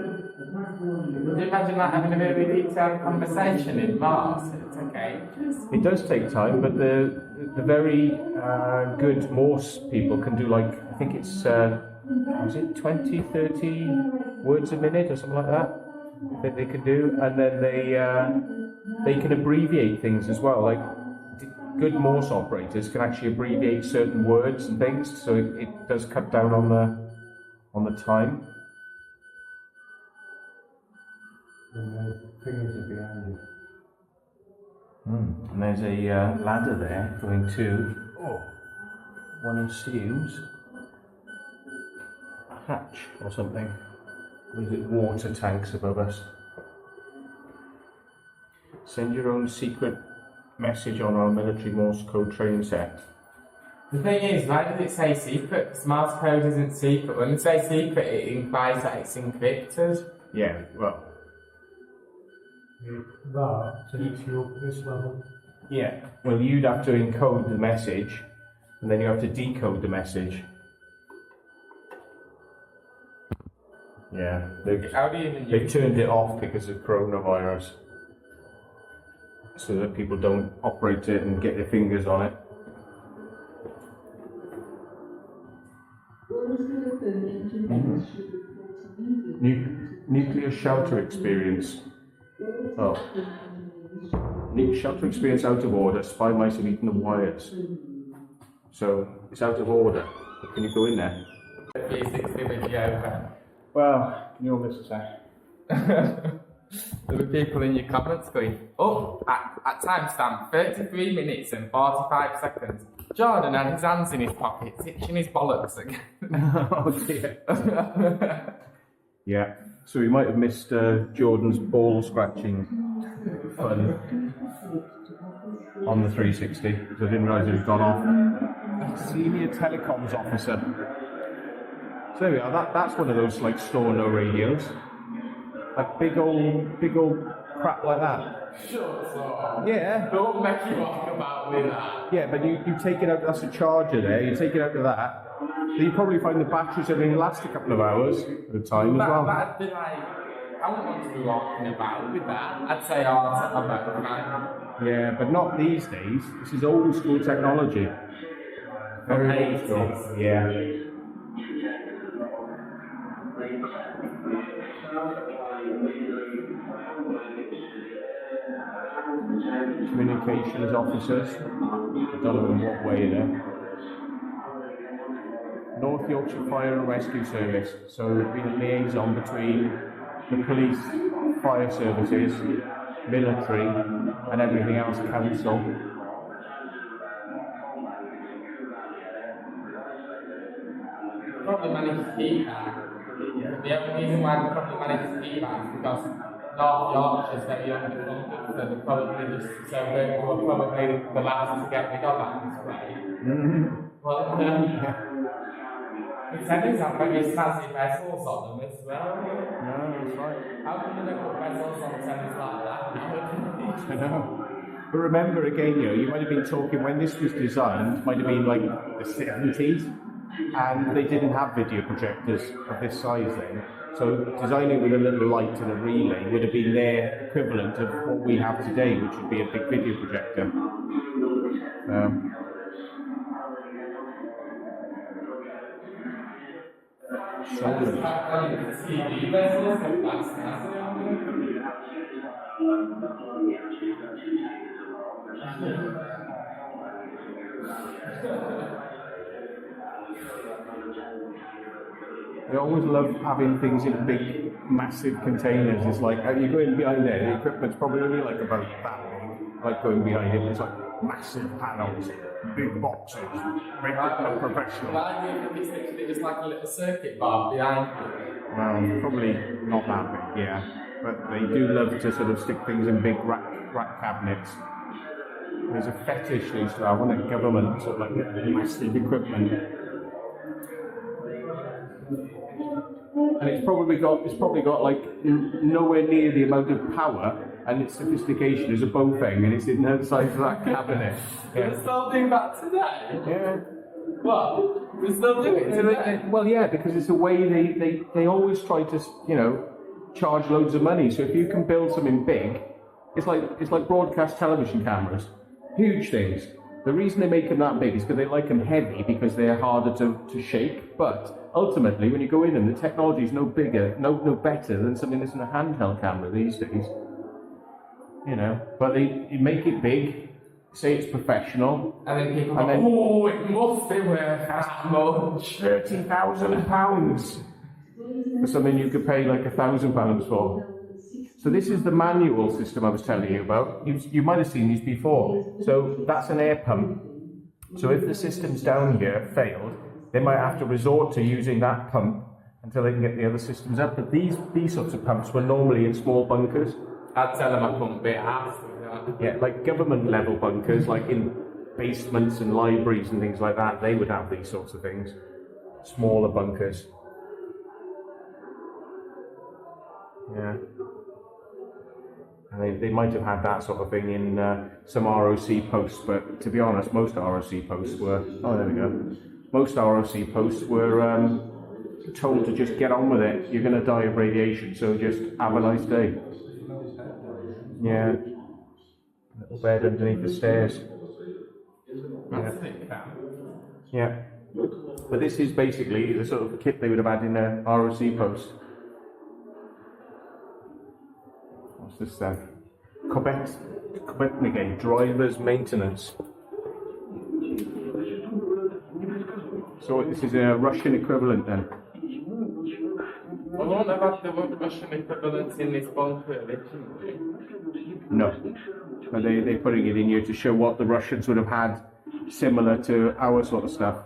C: Would you imagine having a very detailed conversation in Morse? It's okay.
A: It does take time, but the very good Morse people can do I think it's, is it 20, 30 words a minute or something like that they can do, and then they can abbreviate things as well. Good Morse operators can actually abbreviate certain words and things, so it does cut down on the time.
B: And the fingers are behind you.
A: And there's a ladder there going to one assumes a hatch or something. Or is it water tanks above us? Send your own secret message on our military Morse code training set.
C: The thing is, why does it say secret? Because Morse code isn't secret. When they say secret, it implies that it's encrypted.
A: Yeah, well.
B: That takes you up this level.
A: Yeah, well, you'd have to encode the message, and then you have to decode the message. Yeah,
C: How do you even
A: they
C: use
A: turned it off because of coronavirus, so that people don't operate it and get their fingers on it. Nuclear shelter experience. Oh. Shelter experience out of order. Spy mice have eaten the wires. So it's out of order. Can you go in there?
C: 360 video?
A: Well, you'll miss a sec.
C: There were people in your comments going, at timestamp 33 minutes and 45 seconds. Jordan had his hands in his pockets, itching his bollocks again.
A: Oh dear. Yeah, so we might have missed Jordan's ball scratching fun on the 360 because I didn't realise it had gone off. Senior telecoms officer. So there we are. That's one of those like store no radios, like big old crap like that.
C: Shut up.
A: Yeah.
C: Don't make you walk about with that.
A: Yeah, but you take it out. That's a charger there. You take it out to that. So you probably find the batteries only last a couple of hours at a time as well.
C: That'd be like, I wouldn't want to be walking about with that. I'd say, oh, I'll set my back right.
A: Yeah, but not these days. This is old school technology. Very old school. Yeah. Communications officers. I don't know in what way there. North Yorkshire Fire and Rescue Service. So we've been a liaison between the police, fire services, military, and everything else, council.
C: Probably managed to keep that. The only reason why we probably managed to keep that is because North Yorkshire is very underfunded, so they probably just, so we were probably the last to get rid of that this way. Well, the tennis have very snazzy vessels on them as well.
A: No, that's right.
C: How come they put vessels on tennis like that?
A: I know. But remember again, you might have been talking when this was designed, might have been like the 70s, and they didn't have video projectors of this size then. So designing with a little light and a relay would have been their equivalent of what we have today, which would be a big video projector.
C: TV vessels and that's
A: I always love having things in big, massive containers. It's like, you go in behind there, the equipment's probably only like about that big, like going behind it. It's like massive panels, big boxes, big professional.
C: Well, I think it's literally just like a little circuit board behind you.
A: Well, probably not that big, yeah. But they do love to sort of stick things in big rack cabinets. There's a fetish they used to have, wasn't it? Government, sort of like massive equipment. And it's probably got like nowhere near the amount of power and its sophistication as a Bofeng, and it's in the size of that cabinet.
C: Yeah. We're still doing that today?
A: Yeah.
C: What? We're still doing it today?
A: Well, yeah, because it's a way they always try to, charge loads of money. So if you can build something big, it's like broadcast television cameras, huge things. The reason they make them that big is because they like them heavy because they're harder to shake. But ultimately, when you go in them, the technology is no bigger, no better than something that's in a handheld camera these days. But they make it big, say it's professional,
C: and then people go, oh, it must be worth that much.
A: £30,000 for something you could pay like £1,000 for. So this is the manual system I was telling you about. You might have seen these before. So that's an air pump. So if the systems down here failed, they might have to resort to using that pump until they can get the other systems up. But these sorts of pumps were normally in small bunkers.
C: I'd tell them I couldn't be asked.
A: Yeah, like government level bunkers, like in basements and libraries and things like that, they would have these sorts of things. Smaller bunkers. Yeah. And they might have had that sort of thing in some ROC posts, but to be honest, most ROC posts were, most ROC posts were told to just get on with it. You're going to die of radiation, so just have a nice day. Yeah. Little bed underneath the stairs. Yeah. But this is basically the sort of kit they would have had in a ROC post. What's this then? Copenhagen driver's maintenance. So this is a Russian equivalent then?
C: I won't have had the Russian equivalent in this bunker originally.
A: No. But they're putting it in here to show what the Russians would have had similar to our sort of stuff.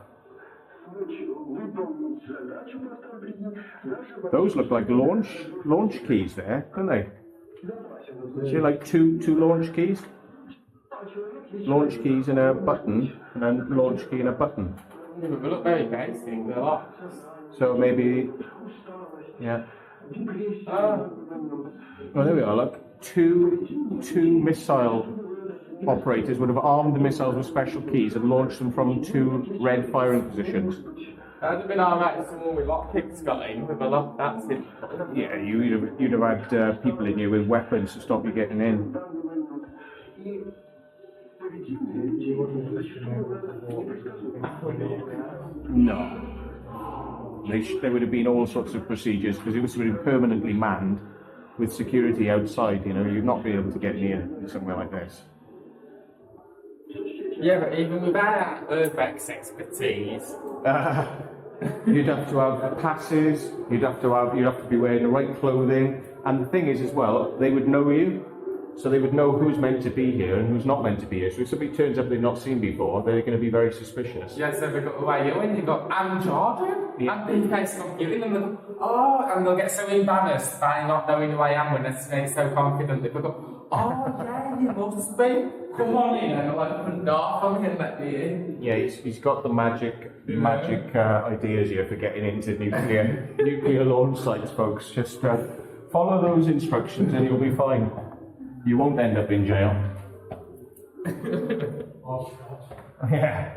A: Those look like launch keys there, don't they? See, like two launch keys? Launch keys and a button, and then launch key and a button.
C: Yeah, but they look very basic, they're locked.
A: So maybe, yeah. Oh, there we are, look. Two missile operators would have armed the missiles with special keys and launched them from 2 red firing positions.
C: That would have been alright if someone with lockpicks got in with a lock, that's it.
A: Yeah, you'd have had people in here with weapons to stop you getting in. No. There would have been all sorts of procedures because it was permanently manned with security outside. You know, you'd not be able to get near somewhere like this.
C: Yeah, but even with our urbex expertise,
A: you'd have to have passes. You'd have to be wearing the right clothing. And the thing is, as well, they would know you. So they would know who's meant to be here and who's not meant to be here. So if somebody turns up they've not seen before, they're going to be very suspicious.
C: yeah, so they've got away you and you've got I'm Jordan,
A: Yeah.
C: and BK's computing, and they'll go, oh, and they'll get so embarrassed by not knowing who I am when they're so confident. They'll go, oh yeah, you must be. Come on in, and I'll open the door for me and let me in.
A: Yeah, he's got the magic ideas here for getting into nuclear launch sites, folks. Just follow those instructions and you'll be fine. You won't end up in jail. Yeah.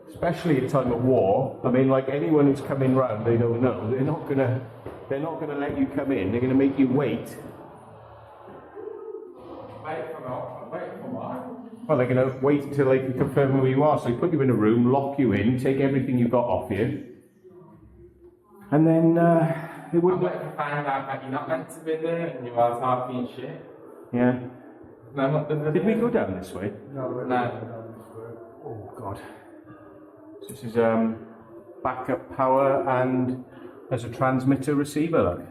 A: Especially at time of war. I mean, like anyone who's coming round, they don't know. They're not gonna let you come in. They're gonna make you wait.
C: Wait for what?
A: Well, they're gonna wait until they can confirm who you are. So they put you in a room, lock you in, take everything you've got off you, and then they wouldn't.
C: I'll wait to find out that you're not meant to be there and you are talking shit.
A: Yeah.
C: No, what
A: Did we go down this way?
C: No.
A: Oh God. So this is backup power and there's a transmitter receiver. Look.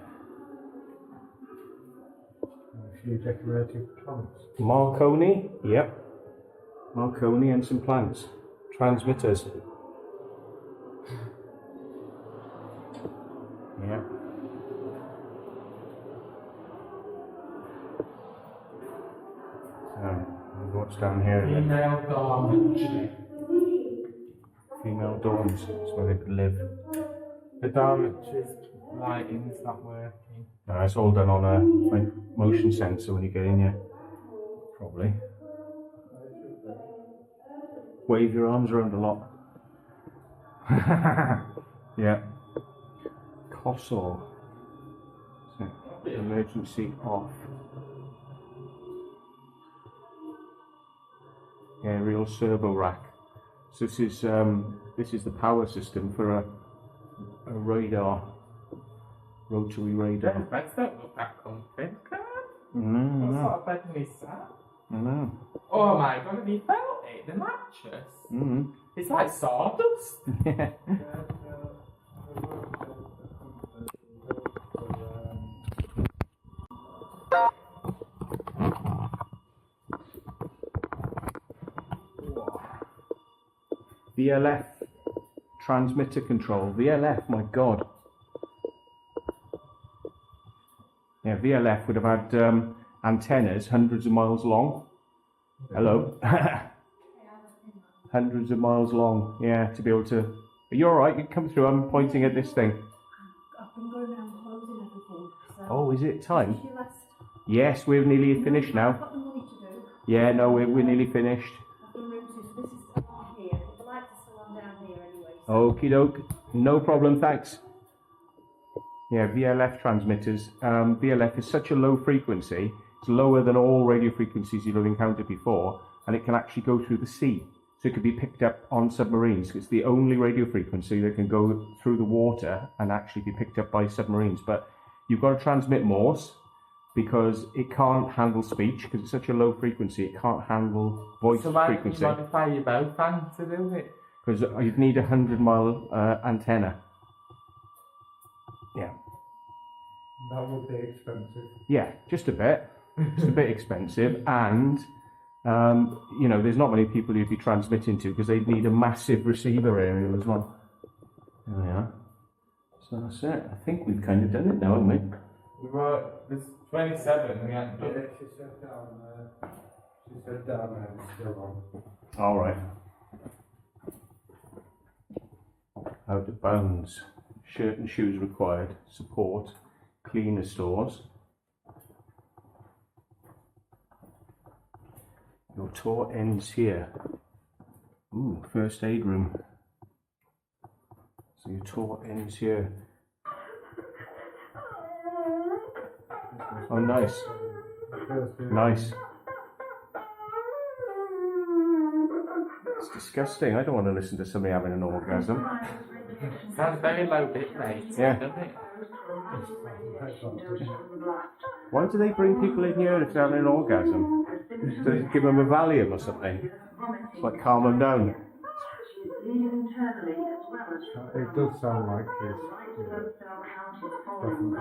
B: A few decorative plants.
A: Marconi. Yep. Marconi and some plants. Transmitters. Yeah. What's down here?
C: Female dormitory.
A: Female dorms. That's where they could live.
C: The dormitory's lighting's not working.
A: No, it's all done on a motion sensor when you get in here. Probably. Wave your arms around a lot. Yeah. COSOR. Emergency off. Aerial servo rack. So this is the power system for a radar, rotary radar.
C: Beds don't look that comfy.
A: No,
C: What sort of bed is that?
A: I know.
C: Oh my god, have you felt it? The mattress?
A: Mm.
C: It's like sawdust.
A: Yeah. VLF transmitter control. VLF, my god. Yeah, VLF would have had antennas hundreds of miles long. Hello. Hundreds of miles long, yeah, to be able to. Are you alright? You can come through. I'm pointing at this thing.
I: I've been going around closing everything. So
A: Oh, is it time?
I: you last,
A: Yes, we're nearly finished
I: I've
A: now.
I: got the money to do.
A: Yeah, no, we're nearly finished.
I: I've done room 2, so this is still on here. The lights are still on down here anyway. So
A: Okie doke, no problem, thanks. Yeah, VLF transmitters. VLF is such a low frequency, it's lower than all radio frequencies you'll have encountered before, and it can actually go through the sea. So it can be picked up on submarines. It's the only radio frequency that can go through the water and actually be picked up by submarines. But you've got to transmit Morse because it can't handle speech because it's such a low frequency. It can't handle voice
C: So why
A: frequency.
C: did you modify your bow fan to do it?
A: Because you'd need a 100-mile antenna. Yeah.
B: That would be expensive.
A: Yeah, just a bit. It's a bit expensive, and you know, there's not many people you'd be transmitting to because they'd need a massive receiver area as well. There we are. So that's it. I think we've kind of done it now, haven't we?
C: There's 27, we haven't done
B: Yeah,
C: it.
B: she said down there. She said down there, it's still on.
A: All right. Out of bounds. Shirt and shoes required. Support. Cleaner stores. Your tour ends here. Ooh, first aid room. So your tour ends here. Oh, nice. Nice. It's disgusting. I don't want to listen to somebody having an orgasm.
C: Sounds very low bit rate,
A: Yeah.
C: doesn't it?
A: Why do they bring people in here if they're having an orgasm? Do they give them a Valium or something? It's like calm them down.
B: It does sound like this. Yeah. Definitely.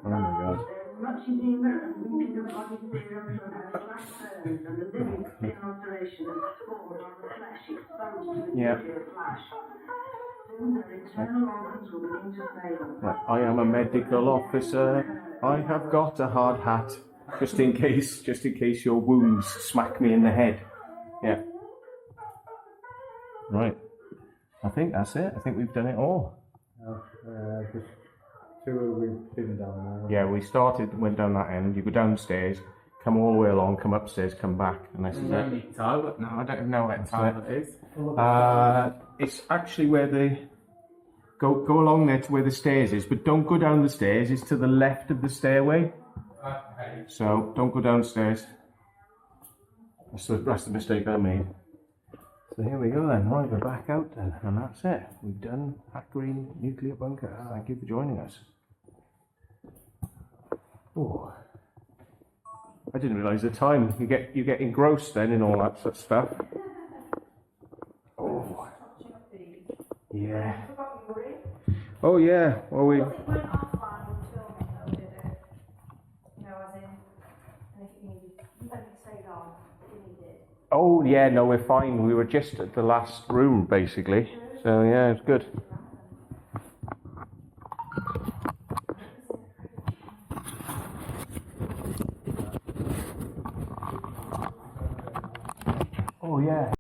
A: Oh my god.
G: Much in the American thinking of body serum from her flash burns and the living skin alteration and spores on the flesh exposed to the
A: Yeah.
G: nuclear flash. Soon their internal organs will begin to fail.
A: Right, I am a medical officer. I have got a hard hat. Just in case your wounds smack me in the head. Yeah. Right. I think that's it. I think we've done it all.
B: Just two we've been down there.
A: Yeah, we went down that end. You go downstairs, come all the way along, come upstairs, come back, and this is
C: No
A: it.
C: need toilet now, I don't know where the toilet is.
A: It's actually where the go along there to where the stairs is, but don't go down the stairs. It's to the left of the stairway.
C: Okay.
A: So don't go downstairs. That's the mistake I made. So here we go then. Right, we're back out then, and that's it. We've done Hack Green Nuclear Bunker. Thank you for joining us. Oh, I didn't realise the time. You get engrossed then in all that sort of stuff. Oh, yeah. Oh yeah. Well, we.
I: It went offline until we did it. You know, as in, and if you needed, you don't need to stay on if you needed.
A: Oh yeah, no, we're fine. We were just at the last room basically. So yeah, it's good. Oh yeah.